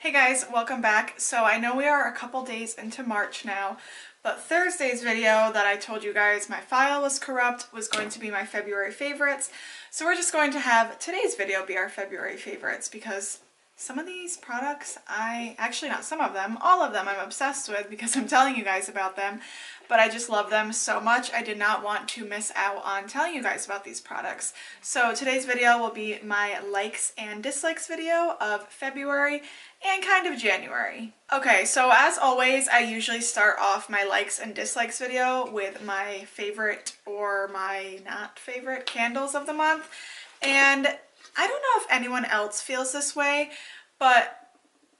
Hey guys, welcome back. So I know we are a couple days into March now, but Thursday's video that I told you guys my file was corrupt was going to be my February favorites. So we're just going to have today's video be our February favorites because some of these products actually not some of them, all of them I'm obsessed with because I'm telling you guys about them, but I just love them so much. I did not want to miss out on telling you guys about these products. So today's video will be my likes and dislikes video of February and kind of January. Okay, so as always, I usually start off my likes and dislikes video with my favorite or my not favorite candles of the month. And I don't know if anyone else feels this way, but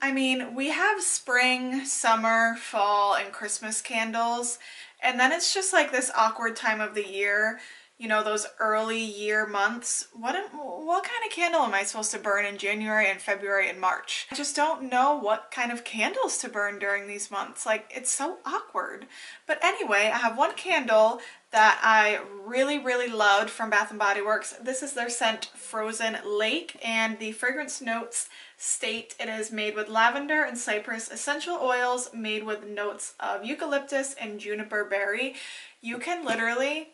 I mean, we have spring, summer, fall, and Christmas candles, and then it's just like this awkward time of the year, you know, those early year months. What kind of candle am I supposed to burn in January and February and March? I just don't know what kind of candles to burn during these months. Like, it's so awkward. But anyway, I have one candle that I really loved from Bath & Body Works. This is their scent Frozen Lake, and the fragrance notes state it is made with lavender and cypress essential oils made with notes of eucalyptus and juniper berry. You can literally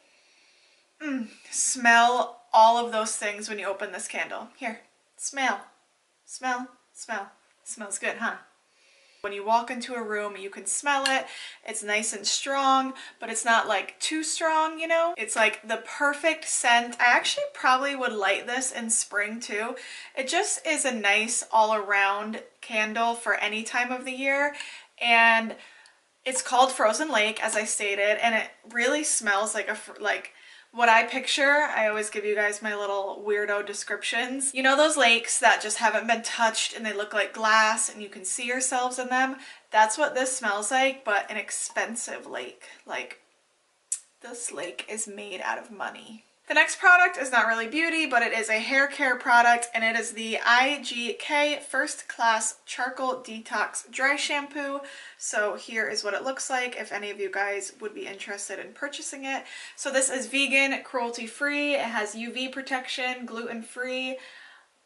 smell all of those things when you open this candle. Here, smell. It smells good, huh? When you walk into a room, you can smell it. It's nice and strong, but it's not like too strong, you know? It's like the perfect scent. I actually probably would light this in spring too. It just is a nice all-around candle for any time of the year. And it's called Frozen Lake, as I stated, and it really smells like what I picture. I always give you guys my little weirdo descriptions. You know those lakes that just haven't been touched and they look like glass and you can see yourselves in them? That's what this smells like, but an expensive lake. Like, this lake is made out of money. The next product is not really beauty, but it is a hair care product, and it is the IGK First Class Charcoal Detox Dry Shampoo. So here is what it looks like if any of you guys would be interested in purchasing it. So this is vegan, cruelty-free, it has UV protection, gluten-free,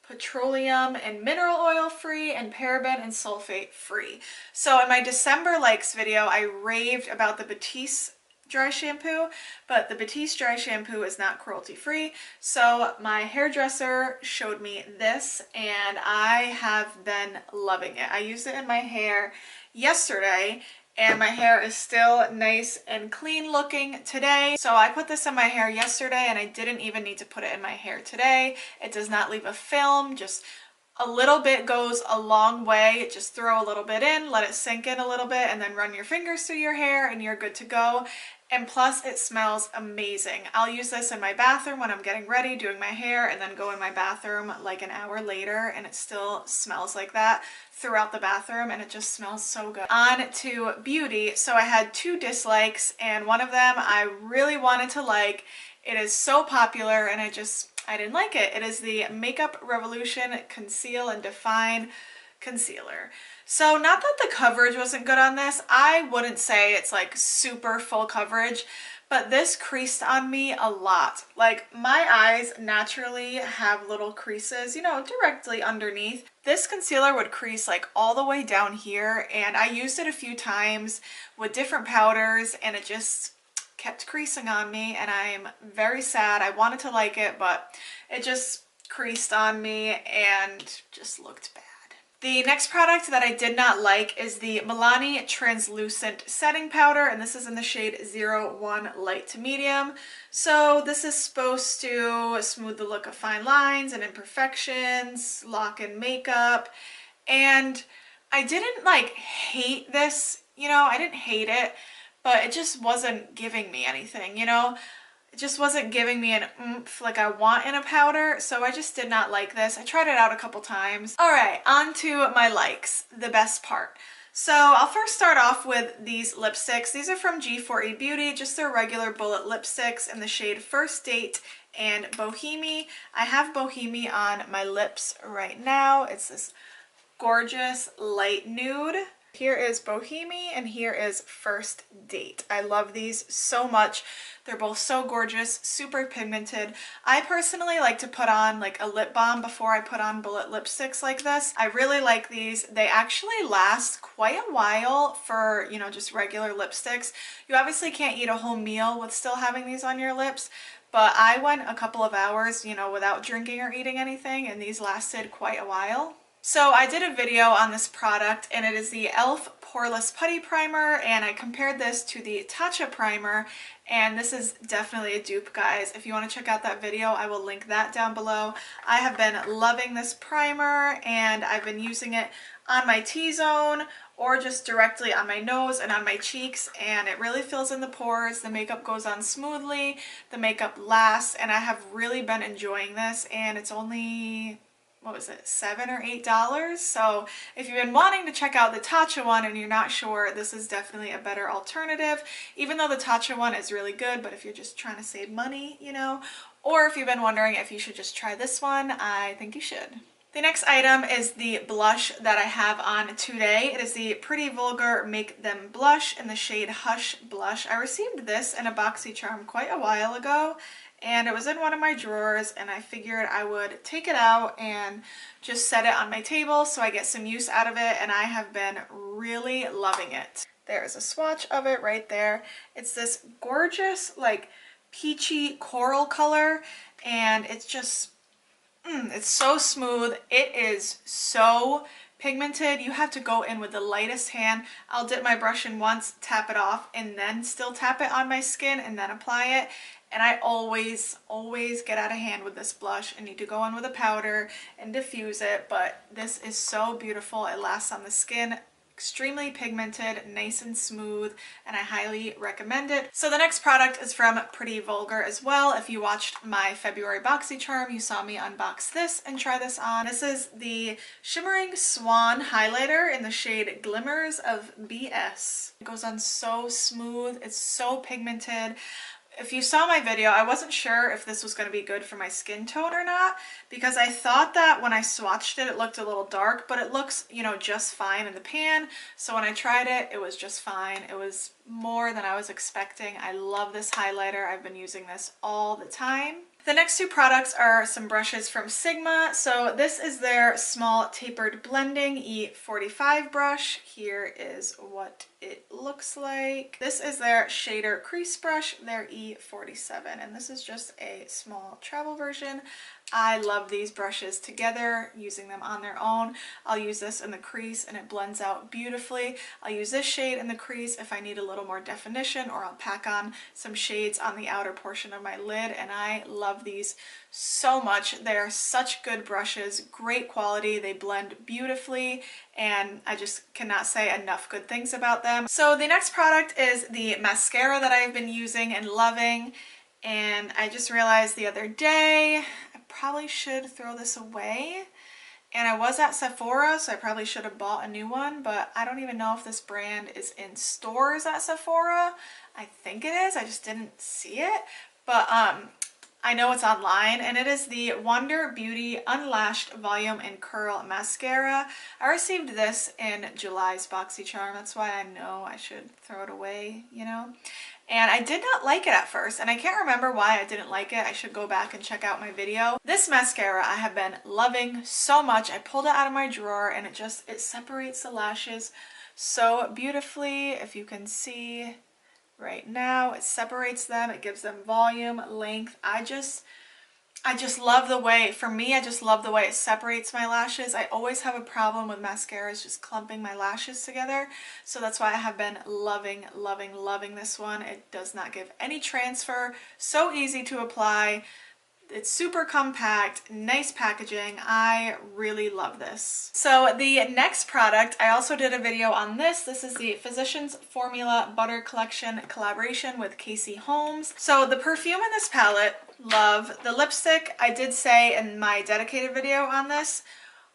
petroleum and mineral oil free, and paraben and sulfate free. So in my December likes video, I raved about the Batiste dry shampoo, but the Batiste dry shampoo is not cruelty free. So my hairdresser showed me this and I have been loving it. I used it in my hair yesterday and my hair is still nice and clean looking today. So I put this in my hair yesterday and I didn't even need to put it in my hair today. It does not leave a film, just a little bit goes a long way. Just throw a little bit in, let it sink in a little bit, and then run your fingers through your hair and you're good to go. And plus it smells amazing. I'll use this in my bathroom when I'm getting ready, doing my hair, and then go in my bathroom like an hour later and it still smells like that throughout the bathroom, and it just smells so good. On to beauty. So I had two dislikes, and one of them I really wanted to like. It is so popular and I didn't like it. It is the Makeup Revolution Conceal and Define Concealer. So not that the coverage wasn't good on this. I wouldn't say it's like super full coverage, but this creased on me a lot. Like, my eyes naturally have little creases, you know, directly underneath. This concealer would crease like all the way down here, and I used it a few times with different powders and it just kept creasing on me, and I'm very sad. I wanted to like it, but it just creased on me and just looked bad. The next product that I did not like is the Milani Translucent Setting Powder, and this is in the shade 01 Light to Medium. So this is supposed to smooth the look of fine lines and imperfections, lock in makeup, and I didn't like hate this, you know, I didn't hate it, but it just wasn't giving me anything, you know? It just wasn't giving me an oomph like I want in a powder, so I just did not like this. I tried it out a couple times. Alright, on to my likes, the best part. So I'll first start off with these lipsticks. These are from G4E Beauty, just their regular bullet lipsticks in the shade First Date and Bohemi. I have Bohemi on my lips right now. It's this gorgeous light nude. Here is Bohemian and here is First Date. I love these so much. They're both so gorgeous, super pigmented. I personally like to put on like a lip balm before I put on bullet lipsticks like this. I really like these. They actually last quite a while for, you know, just regular lipsticks. You obviously can't eat a whole meal with still having these on your lips, but I went a couple of hours, you know, without drinking or eating anything, and these lasted quite a while. So I did a video on this product, and it is the e.l.f. Poreless Putty Primer, and I compared this to the TATCHA primer, and this is definitely a dupe, guys. If you want to check out that video, I will link that down below. I have been loving this primer, and I've been using it on my T-zone or just directly on my nose and on my cheeks, and it really fills in the pores. The makeup goes on smoothly, the makeup lasts, and I have really been enjoying this, and it's only, what was it, $7 or $8? So if you've been wanting to check out the TATCHA one and you're not sure, this is definitely a better alternative, even though the TATCHA one is really good. But if you're just trying to save money, you know, or if you've been wondering if you should just try this one, I think you should. The next item is the blush that I have on today. It is the Pretty Vulgar Make Them Blush in the shade Hush Blush. I received this in a BoxyCharm quite a while ago, and it was in one of my drawers, and I figured I would take it out and just set it on my table so I get some use out of it, and I have been really loving it. There's a swatch of it right there. It's this gorgeous, like, peachy coral color, and it's just, it's so smooth. It is so pigmented. You have to go in with the lightest hand. I'll dip my brush in once, tap it off, and then still tap it on my skin and then apply it. And I always get out of hand with this blush. I need to go in with a powder and diffuse it, but this is so beautiful. It lasts on the skin. Extremely pigmented, nice and smooth, and I highly recommend it. So the next product is from Pretty Vulgar as well. If you watched my February BoxyCharm, you saw me unbox this and try this on. This is the Shimmering Swan Highlighter in the shade Glimmers of BS. It goes on so smooth. It's so pigmented. If you saw my video, I wasn't sure if this was going to be good for my skin tone or not, because I thought that when I swatched it, it looked a little dark, but it looks, you know, just fine in the pan. So when I tried it, it was just fine. It was more than I was expecting. I love this highlighter. I've been using this all the time. The next two products are some brushes from Sigma. So this is their small tapered blending E45 brush. Here is what it looks like. This is their shader crease brush, their E47, and this is just a small travel version. I love these brushes together, using them on their own. I'll use this in the crease and it blends out beautifully. I'll use this shade in the crease if I need a little more definition, or I'll pack on some shades on the outer portion of my lid, and I love these so much. They're such good brushes, great quality, they blend beautifully, and I just cannot say enough good things about them. So the next product is the mascara that I've been using and loving, and I just realized the other day I probably should throw this away. And I was at Sephora, so I probably should have bought a new one, but I don't even know if this brand is in stores at Sephora. I think it is, I just didn't see it. But I know it's online, and it is the Wonder Beauty Unlashed Volume and Curl Mascara. I received this in July's BoxyCharm, that's why I know I should throw it away, you know? And I did not like it at first, and I can't remember why I didn't like it. I should go back and check out my video. This mascara I have been loving so much. I pulled it out of my drawer, and it separates the lashes so beautifully. If you can see right now, it separates them, it gives them volume, length. I just love the way, for me, I just love the way it separates my lashes. I always have a problem with mascaras just clumping my lashes together. So that's why I have been loving this one. It does not give any transfer. So easy to apply. It's super compact, nice packaging. I really love this. So the next product, I also did a video on this. This is the Physicians Formula Butter Collection collaboration with Holmes. So the perfume in this palette, love. The lipstick, I did say in my dedicated video on this,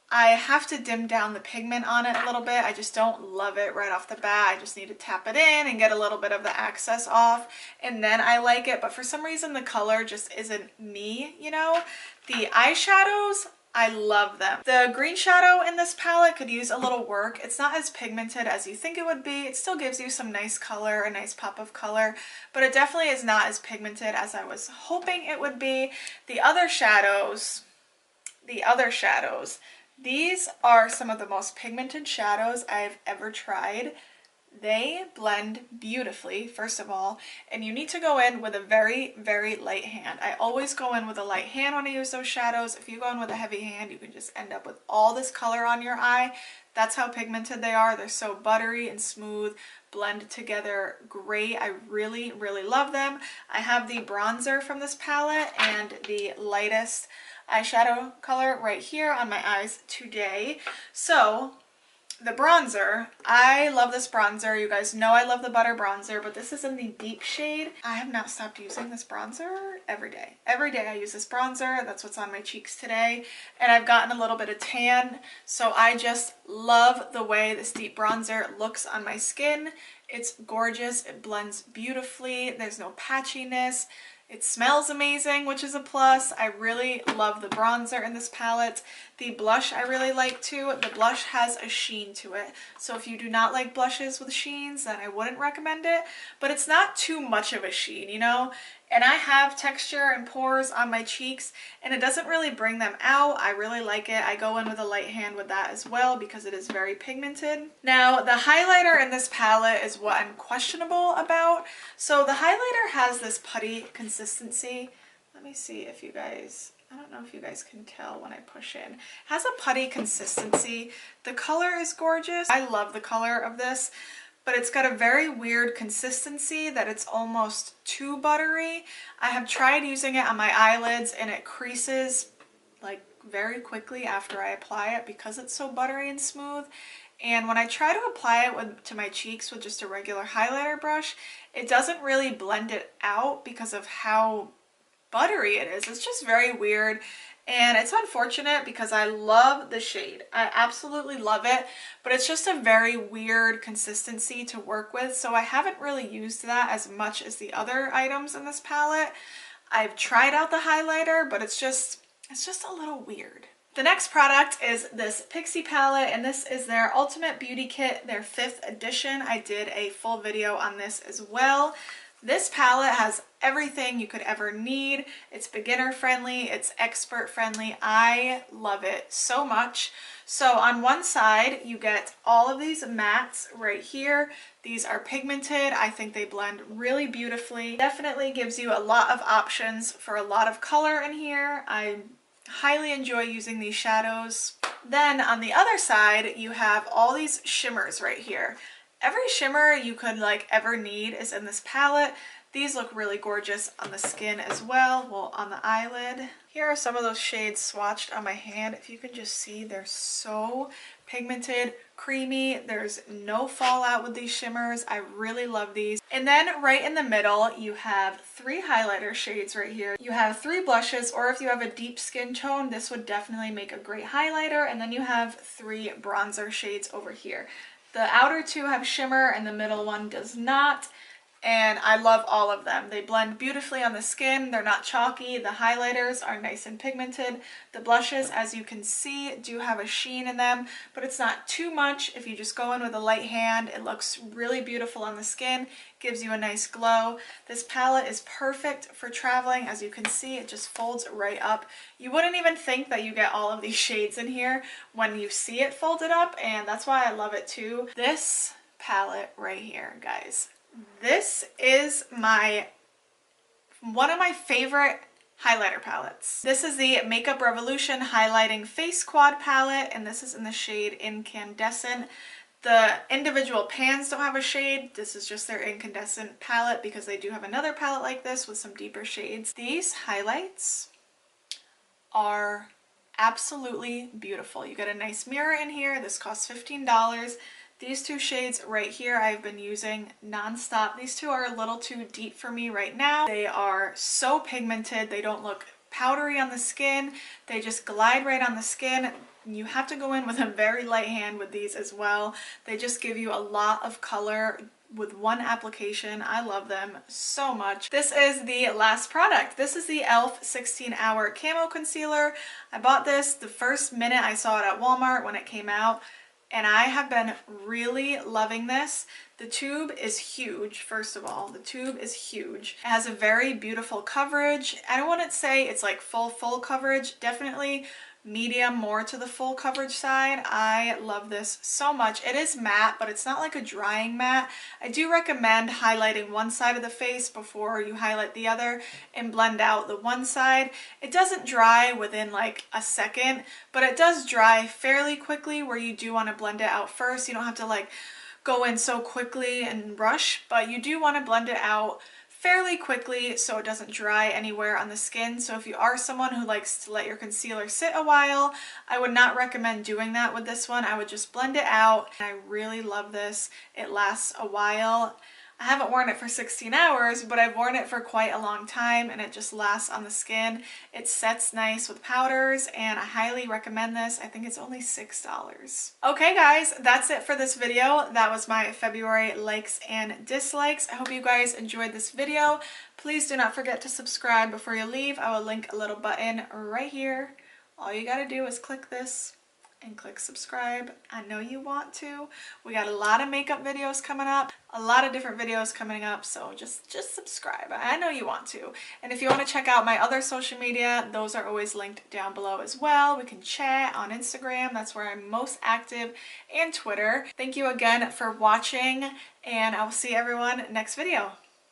I have to dim down the pigment on it a little bit. I just don't love it right off the bat. I just need to tap it in and get a little bit of the excess off, and then I like it. But for some reason the color just isn't me, you know? The eyeshadows, I love them. The green shadow in this palette could use a little work. It's not as pigmented as you think it would be. It still gives you some nice color, a nice pop of color, but it definitely is not as pigmented as I was hoping it would be. The other shadows, these are some of the most pigmented shadows I've ever tried. They blend beautifully, first of all, and you need to go in with a very, very light hand. I always go in with a light hand when I use those shadows. If you go in with a heavy hand, you can just end up with all this color on your eye. That's how pigmented they are. They're so buttery and smooth, blend together great. I really, really love them. I have the bronzer from this palette and the lightest eyeshadow color right here on my eyes today. So the bronzer, I love this bronzer. You guys know I love the butter bronzer, but this is in the deep shade. I have not stopped using this bronzer every day. Every day I use this bronzer. That's what's on my cheeks today. And I've gotten a little bit of tan, so I just love the way this deep bronzer looks on my skin. It's gorgeous. It blends beautifully. There's no patchiness. It smells amazing, which is a plus. I really love the bronzer in this palette. The blush I really like too. The blush has a sheen to it. So if you do not like blushes with sheens, then I wouldn't recommend it. But it's not too much of a sheen, you know? And I have texture and pores on my cheeks, and it doesn't really bring them out. I really like it. I go in with a light hand with that as well because it is very pigmented. Now, the highlighter in this palette is what I'm questionable about. So the highlighter has this putty consistency. Let me see if you guys, I don't know if you guys can tell when I push in. It has a putty consistency. The color is gorgeous. I love the color of this, but it's got a very weird consistency that it's almost too buttery. I have tried using it on my eyelids and it creases like very quickly after I apply it because it's so buttery and smooth. And when I try to apply it to my cheeks with just a regular highlighter brush, it doesn't really blend it out because of how buttery it is. It's just very weird. And it's unfortunate because I love the shade. I absolutely love it, but it's just a very weird consistency to work with. So I haven't really used that as much as the other items in this palette. I've tried out the highlighter, but it's just a little weird. The next product is this PIXI palette, and this is their Ultimate Beauty Kit, their 5th edition. I did a full video on this as well. This palette has everything you could ever need. It's beginner friendly, it's expert friendly. I love it so much. So on one side you get all of these mattes right here. These are pigmented. I think they blend really beautifully. Definitely gives you a lot of options for a lot of color in here. I highly enjoy using these shadows. Then on the other side you have all these shimmers right here. Every shimmer you could ever need is in this palette. These look really gorgeous on the skin as well, well on the eyelid. Here are some of those shades swatched on my hand. If you can just see, they're so pigmented, creamy. There's no fallout with these shimmers. I really love these. And then right in the middle, you have 3 highlighter shades right here. You have 3 blushes, or if you have a deep skin tone, this would definitely make a great highlighter. And then you have 3 bronzer shades over here. The outer 2 have shimmer and the middle one does not. And I love all of them. They blend beautifully on the skin. They're not chalky. The highlighters are nice and pigmented. The blushes, as you can see, do have a sheen in them, but it's not too much. If you just go in with a light hand, it looks really beautiful on the skin, gives you a nice glow. This palette is perfect for traveling. As you can see, it just folds right up. You wouldn't even think that you get all of these shades in here when you see it folded up, and that's why I love it too. This palette right here, guys. This is one of my favorite highlighter palettes. This is the Makeup Revolution Highlighting Face Quad palette, and this is in the shade Incandescent. The individual pans don't have a shade. This is just their incandescent palette because they do have another palette like this with some deeper shades. These highlights are absolutely beautiful. You get a nice mirror in here. This costs $15. These 2 shades right here I've been using non-stop. These 2 are a little too deep for me right now. They are so pigmented. They don't look powdery on the skin. They just glide right on the skin. You have to go in with a very light hand with these as well. They just give you a lot of color with one application. I love them so much. This is the last product. This is the e.l.f. 16-Hour Camo Concealer. I bought this the first minute I saw it at Walmart when it came out, and I have been really loving this. The tube is huge, first of all. The tube is huge. It has a very beautiful coverage. I don't want to say it's like full coverage. Definitely medium, more to the full coverage side. I love this so much. It is matte, but it's not like a drying matte. I do recommend highlighting one side of the face before you highlight the other and blend out the one side. It doesn't dry within like a second, but it does dry fairly quickly where you do want to blend it out first. You don't have to like go in so quickly and rush, but you do want to blend it out fairly quickly so it doesn't dry anywhere on the skin. So if you are someone who likes to let your concealer sit a while, I would not recommend doing that with this one. I would just blend it out. I really love this. It lasts a while. I haven't worn it for 16 hours, but I've worn it for quite a long time, and it just lasts on the skin. It sets nice with powders, and I highly recommend this. I think it's only $6. Okay guys, that's it for this video. That was my February likes and dislikes. I hope you guys enjoyed this video. Please do not forget to subscribe before you leave. I will link a little button right here. All you gotta do is click this and click subscribe. I know you want to. We got a lot of makeup videos coming up, a lot of different videos coming up, so just subscribe. I know you want to. And if you want to check out my other social media, those are always linked down below as well. We can chat on Instagram, that's where I'm most active, and Twitter. Thank you again for watching, and I will see everyone next video.